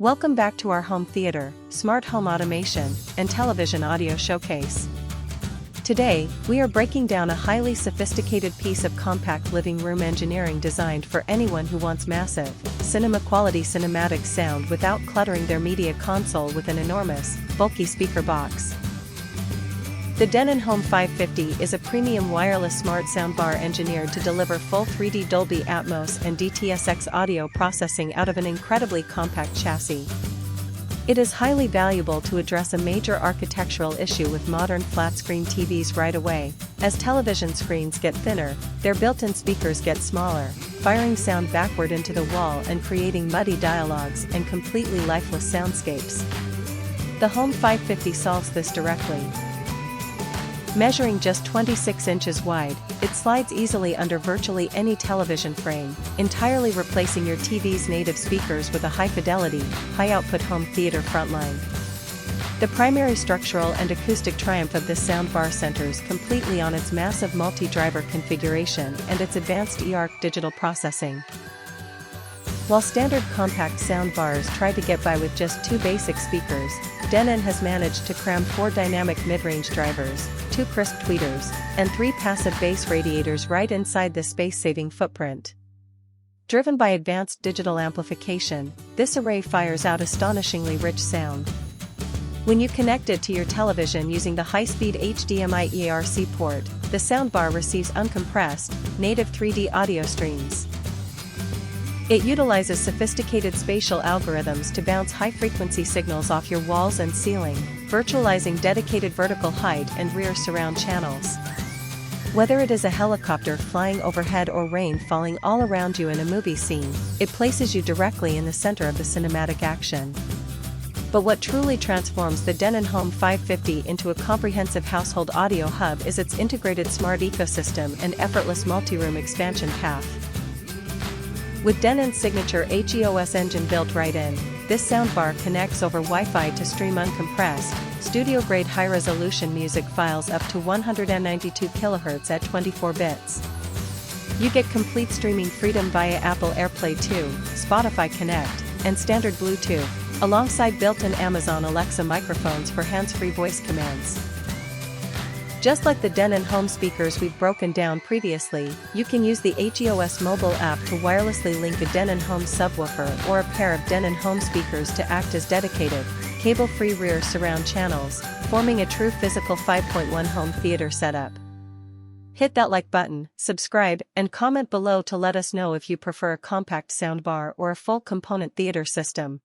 Welcome back to our home theater, smart home automation, and television audio showcase. Today, we are breaking down a highly sophisticated piece of compact living room engineering designed for anyone who wants massive, cinema-quality cinematic sound without cluttering their media console with an enormous, bulky speaker box. The Denon Home 550 is a premium wireless smart soundbar engineered to deliver full 3D Dolby Atmos and DTSX audio processing out of an incredibly compact chassis. It is highly valuable to address a major architectural issue with modern flat-screen TVs right away. As television screens get thinner, their built-in speakers get smaller, firing sound backward into the wall and creating muddy dialogues and completely lifeless soundscapes. The Home 550 solves this directly. Measuring just 26 inches wide, it slides easily under virtually any television frame, entirely replacing your TV's native speakers with a high-fidelity, high-output home theater frontline. The primary structural and acoustic triumph of this soundbar centers completely on its massive multi-driver configuration and its advanced eARC digital processing. While standard compact soundbars try to get by with just two basic speakers, Denon has managed to cram 4 dynamic mid-range drivers, 2 crisp tweeters, and 3 passive bass radiators right inside the space-saving footprint. Driven by advanced digital amplification, this array fires out astonishingly rich sound. When you connect it to your television using the high-speed HDMI eARC port, the soundbar receives uncompressed, native 3D audio streams. It utilizes sophisticated spatial algorithms to bounce high-frequency signals off your walls and ceiling, virtualizing dedicated vertical height and rear surround channels. Whether it is a helicopter flying overhead or rain falling all around you in a movie scene, it places you directly in the center of the cinematic action. But what truly transforms the Denon Home 550 into a comprehensive household audio hub is its integrated smart ecosystem and effortless multi-room expansion path. With Denon's signature HEOS engine built right in, this soundbar connects over Wi-Fi to stream uncompressed, studio-grade high-resolution music files up to 192 kHz at 24 bits. You get complete streaming freedom via Apple AirPlay 2, Spotify Connect, and standard Bluetooth, alongside built-in Amazon Alexa microphones for hands-free voice commands. Just like the Denon Home speakers we've broken down previously, you can use the HEOS mobile app to wirelessly link a Denon Home subwoofer or a pair of Denon Home speakers to act as dedicated, cable-free rear surround channels, forming a true physical 5.1 home theater setup. Hit that like button, subscribe, and comment below to let us know if you prefer a compact soundbar or a full component theater system.